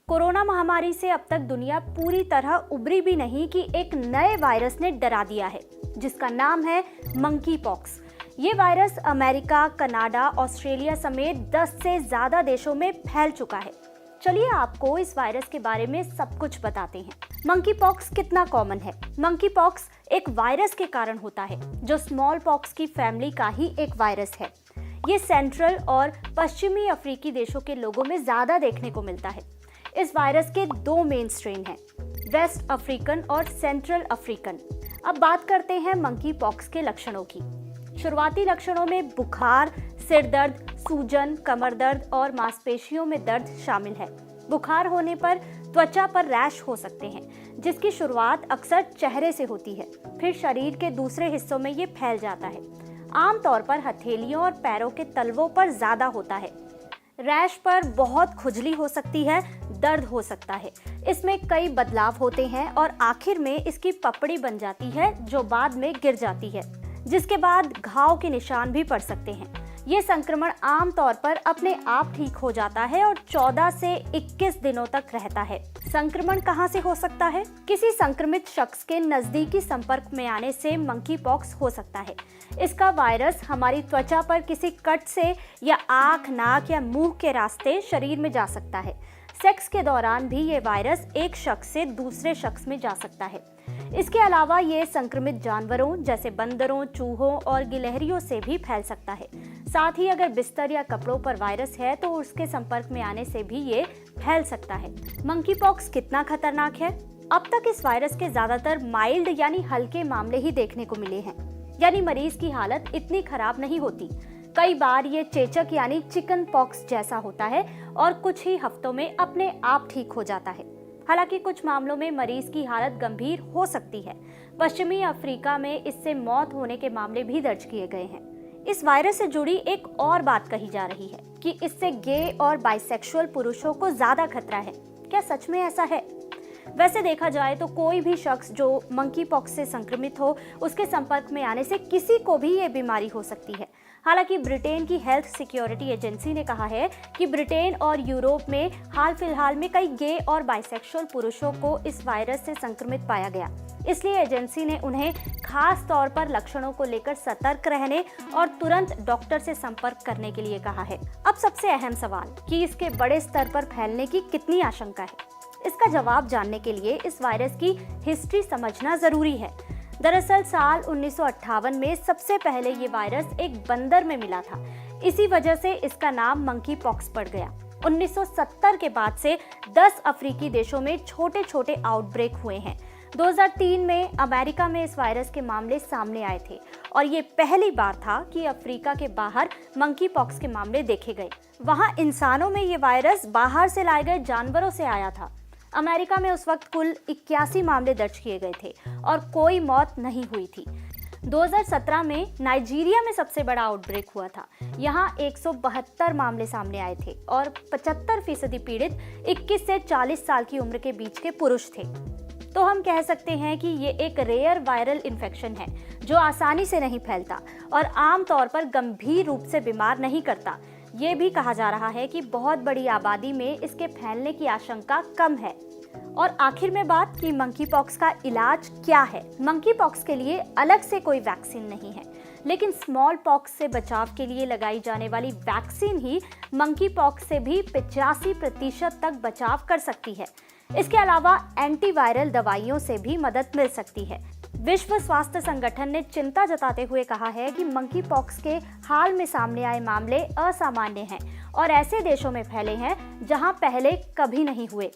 Corona महामारी से अब तक दुनिया पूरी तरह उबरी भी नहीं कि एक नए वायरस ने डरा दिया है, जिसका नाम है मंकी पॉक्स। ये वायरस अमेरिका, कनाडा, ऑस्ट्रेलिया समेत 10 से ज्यादा देशों में फैल चुका है। चलिए आपको इस वायरस के बारे में सब कुछ बताते हैं। मंकी पॉक्स कितना कॉमन है? मंकी पॉक्स एक वायरस के कारण होता है, जो स्मॉल पॉक्स की फैमिली का ही एक वायरस है। ये सेंट्रल और पश्चिमी अफ्रीकी देशों के लोगों में ज्यादा देखने को मिलता है। इस वायरस के 2 मेन स्ट्रेन हैं, वेस्ट अफ्रीकन और सेंट्रल अफ्रीकन। अब बात करते हैं मंकी पॉक्स के लक्षणों की। शुरुआती लक्षणों में बुखार, सिर दर्द, सूजन, कमर दर्द और मांसपेशियों में दर्द शामिल है। बुखार होने पर त्वचा पर रैश हो सकते हैं, जिसकी शुरुआत अक्सर चेहरे से होती है, फिर शरीर के दूसरे हिस्सों में ये फैल जाता है। आमतौर पर हथेलियों और पैरों के तलवों पर ज्यादा होता है। रैश पर बहुत खुजली हो सकती है, दर्द हो सकता है। इसमें कई बदलाव होते हैं और आखिर में इसकी पपड़ी बन जाती है, जो बाद में गिर जाती है, जिसके बाद घाव के निशान भी पड़ सकते हैं। ये संक्रमण आमतौर पर अपने आप ठीक हो जाता है और 14 से 21 दिनों तक रहता है। संक्रमण कहां से हो सकता है? किसी संक्रमित शख्स के नजदीकी संपर्क में आने से मंकी पॉक्स हो सकता है। इसका वायरस हमारी त्वचा पर किसी कट से या आंख, नाक या मुंह के रास्ते शरीर में जा सकता है। सेक्स के दौरान भी ये वायरस एक शख्स से दूसरे शख्स में जा सकता है। इसके अलावा ये संक्रमित जानवरों जैसे बंदरों, चूहों और गिलहरियों से भी फैल सकता है। साथ ही अगर बिस्तर या कपड़ों पर वायरस है तो उसके संपर्क में आने से भी ये फैल सकता है। मंकी पॉक्स कितना खतरनाक है? अब तक इस वायरस के ज्यादातर माइल्ड यानी हल्के मामले ही देखने को मिले हैं, यानी मरीज की हालत इतनी खराब नहीं होती। कई बार ये चेचक यानी चिकन पॉक्स जैसा होता है और कुछ ही हफ्तों में अपने आप ठीक हो जाता है। हालांकि कुछ मामलों में मरीज की हालत गंभीर हो सकती है। पश्चिमी अफ्रीका में इससे मौत होने के मामले भी दर्ज किए गए हैं। इस वायरस से जुड़ी एक और बात कही जा रही है कि इससे गे और बाइसेक्सुअल पुरुषों को ज्यादा खतरा है। क्या सच में ऐसा है? वैसे देखा जाए तो कोई भी शख्स जो मंकी पॉक्स से संक्रमित हो, उसके संपर्क में आने से किसी को भी ये बीमारी हो सकती है। हालांकि ब्रिटेन की हेल्थ सिक्योरिटी एजेंसी ने कहा है कि ब्रिटेन और यूरोप में हाल फिलहाल में कई गे और बाइसेक्सुअल पुरुषों को इस वायरस से संक्रमित पाया गया। इसलिए एजेंसी ने उन्हें खास तौर पर लक्षणों को लेकर सतर्क रहने और तुरंत डॉक्टर से संपर्क करने के लिए कहा है। अब सबसे अहम सवाल कि इसके बड़े स्तर पर फैलने की कितनी आशंका है? इसका जवाब जानने के लिए इस वायरस की हिस्ट्री समझना जरूरी है। दरअसल साल 1958 में सबसे पहले ये वायरस एक बंदर में मिला था। इसी वजह से इसका नाम मंकी पॉक्स पड़ गया। 1970 के बाद से 10 अफ्रीकी देशों में छोटे छोटे आउटब्रेक हुए हैं। 2003 में अमेरिका में इस वायरस के मामले सामने आए थे और ये पहली बार था कि अफ्रीका के बाहर मंकी पॉक्स के मामले देखे गए। वहाँ इंसानों में ये वायरस बाहर से लाए गए जानवरों से आया था। अमेरिका में उस वक्त कुल 81 मामले दर्ज किए गए थे और कोई मौत नहीं हुई थी। 2017 में नाइजीरिया में सबसे बड़ा आउटब्रेक हुआ था। यहाँ 172 मामले सामने आए थे और 75% पीड़ित 21 से 40 साल की उम्र के बीच के पुरुष थे। तो हम कह सकते हैं कि ये एक रेयर वायरल इन्फेक्शन है, जो आसानी से नहीं फैलता और आमतौर पर गंभीर रूप से बीमार नहीं करता। ये भी कहा जा रहा है कि बहुत बड़ी आबादी में इसके फैलने की आशंका कम है। और आखिर में बात कि मंकी पॉक्स का इलाज क्या है? मंकी पॉक्स के लिए अलग से कोई वैक्सीन नहीं है, लेकिन स्मॉल पॉक्स से बचाव के लिए लगाई जाने वाली वैक्सीन ही मंकी पॉक्स से भी 85% तक बचाव कर सकती है। इसके अलावा एंटीवायरल दवाइयों से भी मदद मिल सकती है। विश्व स्वास्थ्य संगठन ने चिंता जताते हुए कहा है कि मंकी पॉक्स के हाल में सामने आए मामले असामान्य हैं और ऐसे देशों में फैले हैं जहां पहले कभी नहीं हुए।